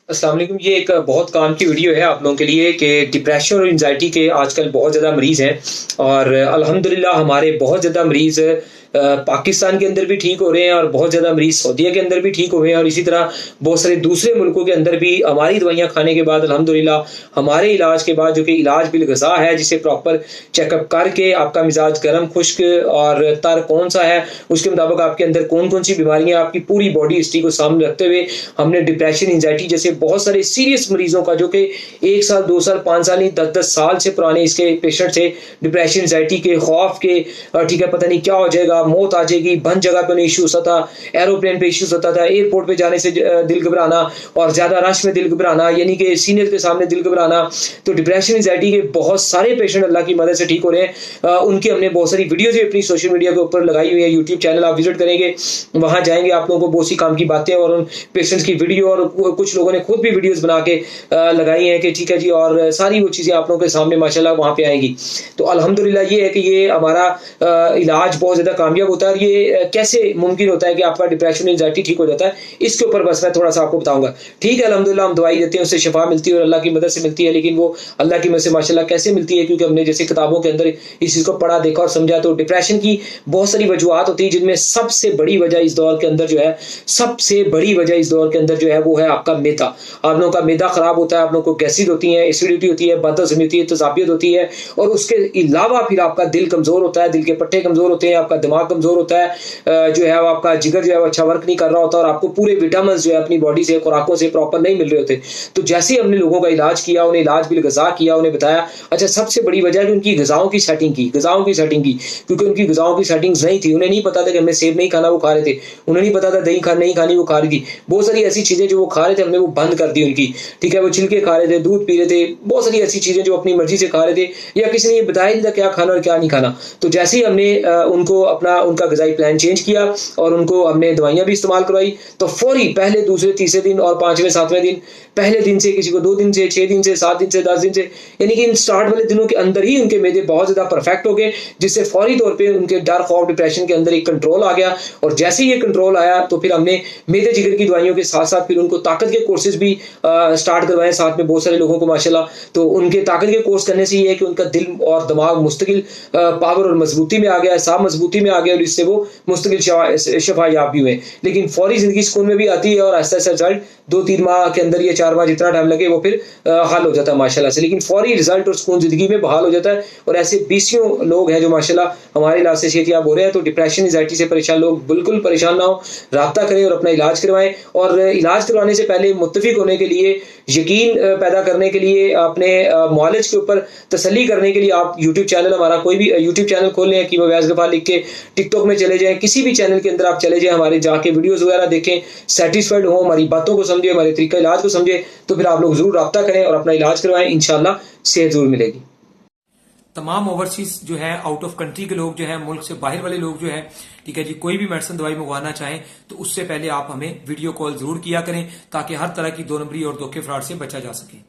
अस्सलाम वालेकुम। ये एक बहुत काम की वीडियो है आप लोगों के लिए कि डिप्रेशन और एंजाइटी के आजकल बहुत ज़्यादा मरीज़ हैं और अल्हम्दुलिल्लाह हमारे बहुत ज़्यादा मरीज़ पाकिस्तान के अंदर भी ठीक हो रहे हैं और बहुत ज़्यादा मरीज़ सऊदीया के अंदर भी ठीक हुए हैं और इसी तरह बहुत सारे दूसरे मुल्कों के अंदर भी हमारी दवाइयाँ खाने के बाद अल्हम्दुलिल्लाह हमारे इलाज के बाद जो कि इलाज बिल-ग़ज़ा है, जिसे प्रॉपर चेकअप करके आपका मिज़ाज गर्म, खुश्क और तर कौन-सा है, उसके मुताबिक आपके अंदर कौन-कौन सी बीमारियाँ, आपकी पूरी बॉडी हिस्ट्री को सामने रखते हुए हमने डिप्रेशन, एंजाइटी जैसे बहुत सारे सीरियस मरीजों का जो कि 1 साल, 2 साल, 5 साल नहीं 10-10 साल से पुराने इसके पेशेंट थे, डिप्रेशन, एंजाइटी के खौफ के ठीक है, पता नहीं क्या हो जाएगा, मौत आ जाएगी, बंद जगह पे उन्हें इश्यूज़ होता, एरोप्लेन पे इश्यूज़ होता था, एयरपोर्ट पे जाने से दिल घबराना और ज़्यादा रश में दिल घबराना, यानी कि सीनियर के सामने दिल घबराना। तो डिप्रेशन, एंजाइटी के बहुत सारे पेशेंट अल्लाह की मदद से ठीक हो रहे हैं। उनकी हमने बहुत सारी वीडियोज़ भी अपनी सोशल मीडिया के ऊपर लगाई हुई है। यूट्यूब चैनल आप विजिट करेंगे, वहाँ जाएँगे, आप लोगों को बहुत सी काम की बातें और उन पेशेंट्स की वीडियो और कुछ लोगों ने खुद भी वीडियोस बना के लगाई हैं कि ठीक है जी, और सारी वो चीज़ें आप लोगों के सामने माशाल्लाह वहाँ पे आएंगी। तो अल्हम्दुलिल्लाह ये है कि ये हमारा इलाज बहुत ज़्यादा कामयाब होता है। और ये कैसे मुमकिन होता है कि आपका डिप्रेशन, एंजाइटी ठीक हो जाता है, इसके ऊपर बस मैं थोड़ा सा आपको बताऊंगा। ठीक है, अल्हम्दुलिल्लाह हम दवाई देते हैं, उससे शिफा मिलती है और अल्लाह की मदद से मिलती है, लेकिन वो अल्लाह की मदद से माशाल्लाह कैसे मिलती है, क्योंकि हमने जैसे किताबों के अंदर इस चीज़ को पढ़ा, देखा और समझा। तो डिप्रेशन की बहुत सारी वजूहत होती है, जिनमें सबसे बड़ी वजह इस दौर के अंदर जो है, सबसे बड़ी वजह इस दौर के अंदर जो है वो है आपका मैदा। आप लोगों का मैदा खराब होता है, आप लोगों को गैसिड होती है, एसिडिटी होती है, बदहज़मी होती है, तज़ाबियत होती है, और उसके अलावा फिर आपका दिल कमज़ोर होता है, दिल के पट्टे कमज़ोर होते हैं, आपका दिमाग कमज़ोर होता है, जो है वो आपका जिगर जो है वो अच्छा वर्क नहीं कर रहा होता और आपको पूरे विटामिन जो है अपनी बॉडी से, खुराकों से प्रॉपर नहीं मिल रहे होते। तो जैसे ही हमने लोगों का इलाज किया, उन्हें इलाज बिल-ग़ज़ा किया, उन्हें बताया, अच्छा सबसे बड़ी वजह है कि उनकी ग़िज़ाओं की सेटिंग की, क्योंकि उनकी ग़िज़ाओं की सेटिंग्स नहीं थी। उन्हें नहीं पता था कि हमें सेब नहीं खाना, वो खा रहे थे। उन्हें नहीं पता था दही नहीं खानी, वो खा रही थी। बहुत सारी ऐसी चीज़ें जो वो खा रहे थे, हमने वो बंद कर दी उनकी। ठीक है, वो छिलके खा रहे थे, दूध पी रहे थे, बहुत सारी ऐसी चीज़ें जो अपनी मर्ज़ी से खा रहे थे, या किसी ने ये बताया नहीं था क्या खाना और क्या नहीं खाना। तो जैसे ही हमने उनको उनका ग़िज़ाई प्लान चेंज किया और उनको हमने दवाइयाँ भी इस्तेमाल करवाई, तो फ़ौरी पहले, दूसरे, तीसरे दिन और 5वें, 7वें दिन, पहले दिन से किसी को 2 दिन से, 6 दिन से, 7 दिन से, 10 दिन से, यानी कि इन स्टार्ट वाले दिनों के अंदर ही उनके मैदे बहुत ज़्यादा परफेक्ट हो गए, जिससे फ़ौरी तौर पे उनके डर, खौफ, डिप्रेशन के अंदर एक कंट्रोल आ गया। और जैसे ही ये कंट्रोल आया, तो फिर हमने मैदे जिगर की दवाइयों के साथ-साथ फिर उनको ताकत के कोर्सेज़ भी स्टार्ट करवाए साथ में बहुत सारे लोगों को माशाल्लाह। तो उनके ताकत के कोर्स करने से ये है कि उनका दिल और दिमाग मुस्तकिल पावर और मजबूती में आ गया, साफ मजबूती में आ गया, और इससे वो मुस्तकिल शफा याब भी हुए। लेकिन फ़ौरी ज़िंदगी सुकून में भी आती है और आहिस्ता-आहिस्ता रिज़ल्ट 2-3 माह के अंदर या 4 माह जितना टाइम लगे वो फिर हल हो जाता है माशाल्लाह से। लेकिन फ़ौरी रिज़ल्ट और सुकून ज़िंदगी में बहाल हो जाता है। और ऐसे बीसियों लोग हैं जो माशाल्लाह हमारे इलाज से सेहतयाब हो रहे हैं। तो डिप्रेशन, एंजाइटी से परेशान लोग बिल्कुल परेशान ना हो, राब्ता करें और अपना इलाज करवाएं। और इलाज करवाने से पहले मुत्तफ़िक होने के लिए, यकीन पैदा करने के लिए, अपने मुआलिज के ऊपर तसल्ली करने के लिए आप यूट्यूब चैनल, हमारा कोई भी यूट्यूब चैनल खोल लें, कीमो व्यास गफ़ार लिख के, टिकटॉक में चले जाएँ, किसी भी चैनल के अंदर आप चले जाएँ, हमारे जाके वीडियोज़ वगैरह देखें, सैटिस्फाइड हों, हमारी बातों को समझें, हमारे तरीका इलाज को समझें, तो फिर आप लोग ज़रूर राब्ता करें और अपना इलाज करवाएं। इंशाअल्लाह सेहत ज़रूर मिलेगी। तमाम ओवरसीज जो है, आउट ऑफ कंट्री के लोग जो है, मुल्क से बाहर वाले लोग जो है, ठीक है जी, कोई भी मेडिसिन दवाई मंगवाना चाहें तो उससे पहले आप हमें वीडियो कॉल जरूर किया करें, ताकि हर तरह की 2 नंबरी और धोखे फ्रॉड से बचा जा सके।